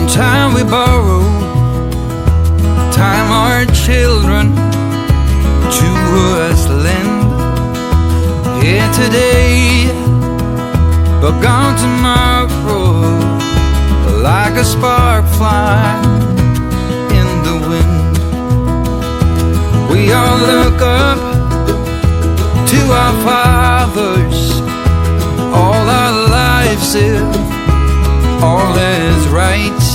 Time we borrow, time our children to us lend. Here today, but gone tomorrow, like a spark flying in the wind. We all look up to our fathers, all our lives if all is right.